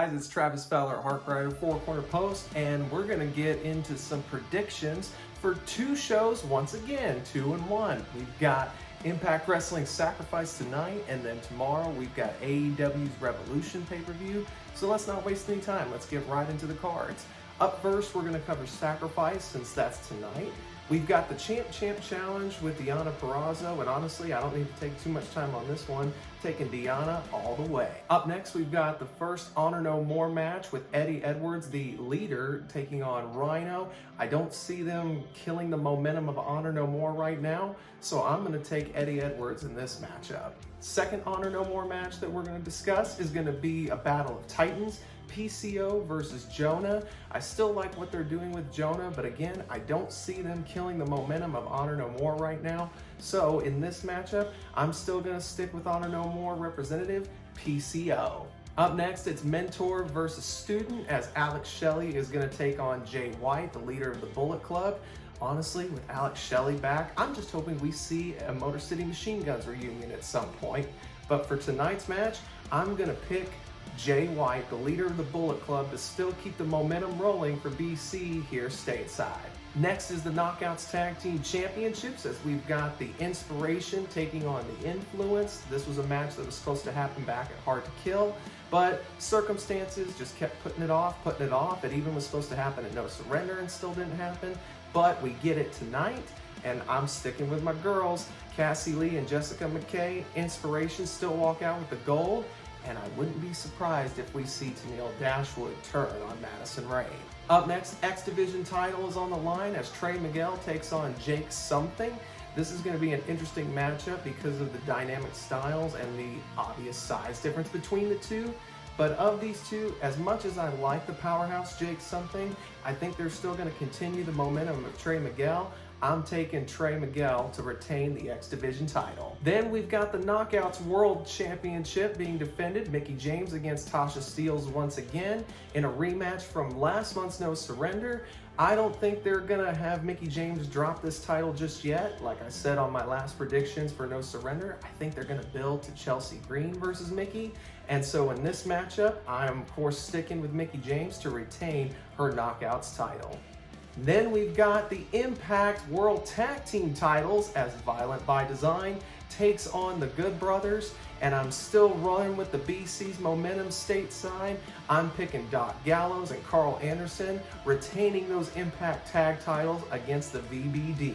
guys, it's Travis Fowler at Harkwriter Four Corner Post, and we're going to get into some predictions for two shows once again, 2 and 1. We've got Impact Wrestling Sacrifice tonight, and then tomorrow we've got AEW's Revolution pay-per-view. So let's not waste any time. Let's get right into the cards. Up first, we're going to cover Sacrifice, since that's tonight. We've got the Champ Challenge with Deonna Purrazzo, and honestly, I don't need to take too much time on this one, taking Deonna all the way. Up next, we've got the first Honor No More match with Eddie Edwards, the leader, taking on Rhino. I don't see them killing the momentum of Honor No More right now, so I'm going to take Eddie Edwards in this matchup. Second Honor No More match that we're going to discuss is going to be a battle of Titans Pco versus Jonah. I still like what they're doing with Jonah, but again, I don't see them killing the momentum of Honor No More right now. So in this matchup, I'm still going to stick with Honor No More representative Pco. Up next, it's Mentor versus Student, as Alex Shelley is going to take on Jay White, the leader of the Bullet Club. Honestly, with Alex Shelley back, I'm just hoping we see a Motor City Machine Guns reunion at some point. But for tonight's match, I'm going to pick Jay White, the leader of the Bullet Club, to still keep the momentum rolling for BC here stateside. Next is the Knockouts Tag Team Championships, as we've got the Inspiration taking on the Influence. This was a match that was supposed to happen back at Hard to Kill, but circumstances just kept putting it off. It even was supposed to happen at No Surrender and still didn't happen, but we get it tonight, and I'm sticking with my girls, Cassie Lee and Jessica McKay. Inspiration still walk out with the gold, and I wouldn't be surprised if we see Tennille Dashwood turn on Madison Rayne. Up next, X Division title is on the line as Trey Miguel takes on Jake Something. This is going to be an interesting matchup because of the dynamic styles and the obvious size difference between the two. But of these two, as much as I like the powerhouse Jake Something, I think they're still going to continue the momentum of Trey Miguel. I'm taking Trey Miguel to retain the X Division title. Then we've got the Knockouts World Championship being defended. Mickie James against Tasha Steelz once again in a rematch from last month's No Surrender. I don't think they're gonna have Mickie James drop this title just yet. Like I said on my last predictions for No Surrender, I think they're gonna build to Chelsea Green versus Mickie. And so in this matchup, I'm of course sticking with Mickie James to retain her Knockouts title. Then we've got the Impact World Tag Team titles as Violent by Design takes on the Good Brothers, and I'm still running with the BC's momentum stateside. I'm picking Doc Gallows and Carl Anderson, retaining those Impact Tag titles against the VBD.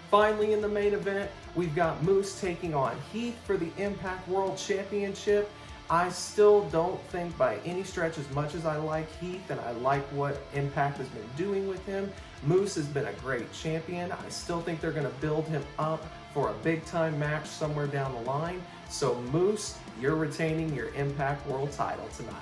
Finally, in the main event, we've got Moose taking on Heath for the Impact World Championship. I still don't think by any stretch, as much as I like Heath and I like what Impact has been doing with him, Moose has been a great champion. I still think they're going to build him up for a big time match somewhere down the line. So Moose, you're retaining your Impact World title tonight.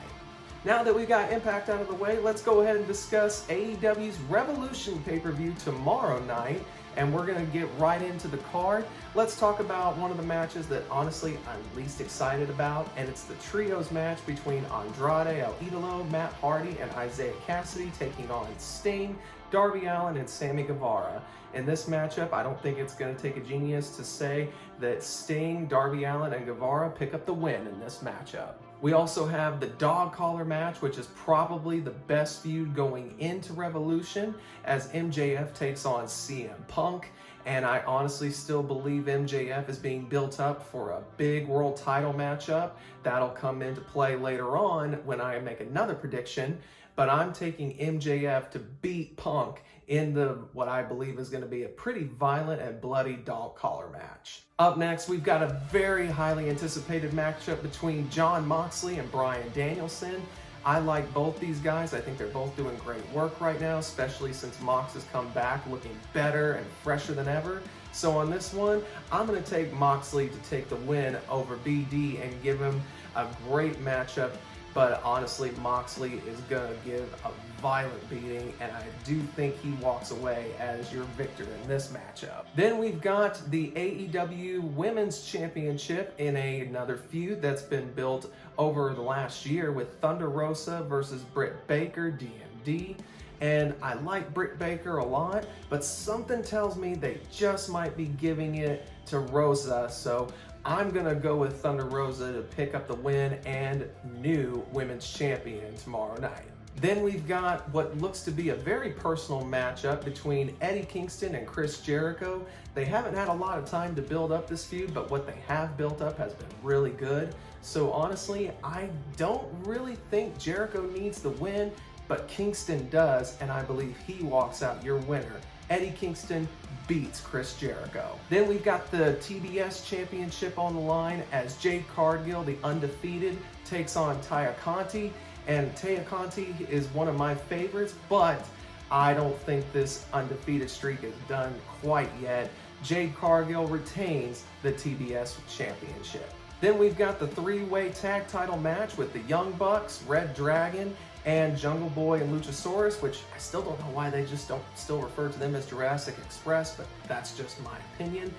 Now that we've got Impact out of the way, let's go ahead and discuss AEW's Revolution pay-per-view tomorrow night. And we're going to get right into the card. Let's talk about one of the matches that honestly I'm least excited about, and it's the trios match between Andrade El Idolo, Matt Hardy, and Isaiah Cassidy taking on Sting, Darby Allin, and Sammy Guevara. In this matchup, I don't think it's going to take a genius to say that Sting, Darby Allin, and Guevara pick up the win in this matchup. We also have the dog collar match, which is probably the best feud going into Revolution, as MJF takes on CM Punk. And I honestly still believe MJF is being built up for a big world title matchup. That'll come into play later on when I make another prediction. But I'm taking MJF to beat Punk in what I believe is going to be a pretty violent and bloody dog collar match. Up next, we've got a very highly anticipated matchup between Jon Moxley and Bryan Danielson. I like both these guys. I think they're both doing great work right now, especially since Mox has come back looking better and fresher than ever. So on this one, I'm going to take Moxley to take the win over BD and give him a great matchup. But honestly, Moxley is going to give a violent beating, and I do think he walks away as your victor in this matchup. Then we've got the AEW Women's Championship in another feud that's been built over the last year with Thunder Rosa versus Britt Baker, DMD. And I like Britt Baker a lot, but something tells me they just might be giving it to Rosa. So I'm gonna go with Thunder Rosa to pick up the win and new women's champion tomorrow night. Then we've got what looks to be a very personal matchup between Eddie Kingston and Chris Jericho. They haven't had a lot of time to build up this feud, but what they have built up has been really good. So honestly, I don't really think Jericho needs the win, but Kingston does, and I believe he walks out your winner. Eddie Kingston beats Chris Jericho. Then we've got the TBS Championship on the line as Jade Cargill, the undefeated, takes on Taya Conti. And Taya Conti is one of my favorites, but I don't think this undefeated streak is done quite yet. Jade Cargill retains the TBS Championship. Then we've got the three-way tag title match with the Young Bucks, Red Dragon, and Jungle Boy and Luchasaurus, which I still don't know why they just don't still refer to them as Jurassic Express, but that's just my opinion.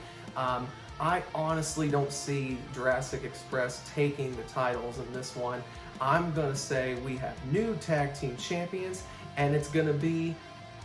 I honestly don't see Jurassic Express taking the titles in this one. I'm gonna say we have new tag team champions, and it's gonna be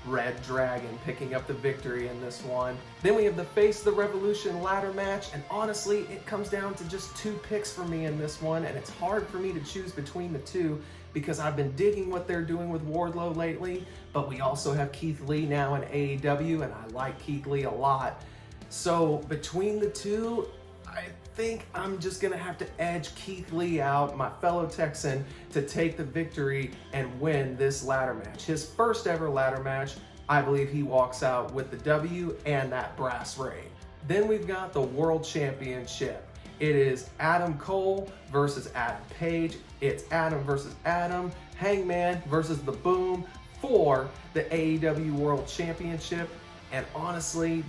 Red Dragon picking up the victory in this one. Then we have the Face of the Revolution ladder match, and honestly, it comes down to just two picks for me in this one, and it's hard for me to choose between the two because I've been digging what they're doing with Wardlow lately, but we also have Keith Lee now in AEW, and I like Keith Lee a lot. So between the two, I think I'm just gonna have to edge Keith Lee out, my fellow Texan, to take the victory and win this ladder match. His first ever ladder match. I believe he walks out with the W and that brass ring. Then we've got the World Championship. It is Adam Cole versus Adam Page. It's Adam versus Adam, Hangman versus The Boom for the AEW World Championship. And honestly,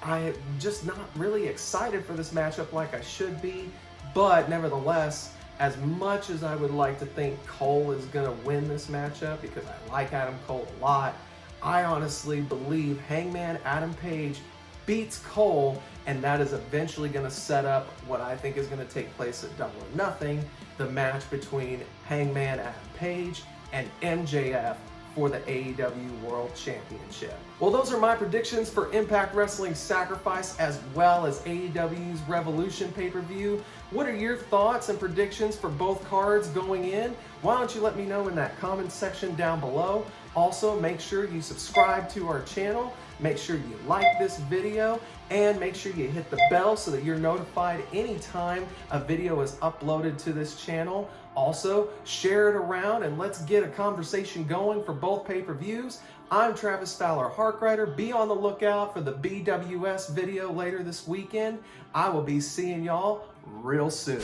I'm just not really excited for this matchup like I should be, but nevertheless, as much as I would like to think Cole is going to win this matchup because I like Adam Cole a lot, I honestly believe Hangman Adam Page beats Cole, and that is eventually going to set up what I think is going to take place at Double or Nothing, the match between Hangman Adam Page and MJF for the AEW World Championship. Well, those are my predictions for Impact Wrestling Sacrifice as well as AEW's Revolution pay-per-view. What are your thoughts and predictions for both cards going in? Why don't you let me know in that comment section down below. Also, make sure you subscribe to our channel, make sure you like this video, and make sure you hit the bell so that you're notified anytime a video is uploaded to this channel. Also, share it around and let's get a conversation going for both pay-per-views. I'm Travis Fowler Harkrider. Be on the lookout for the BWS video later this weekend. I will be seeing y'all real soon.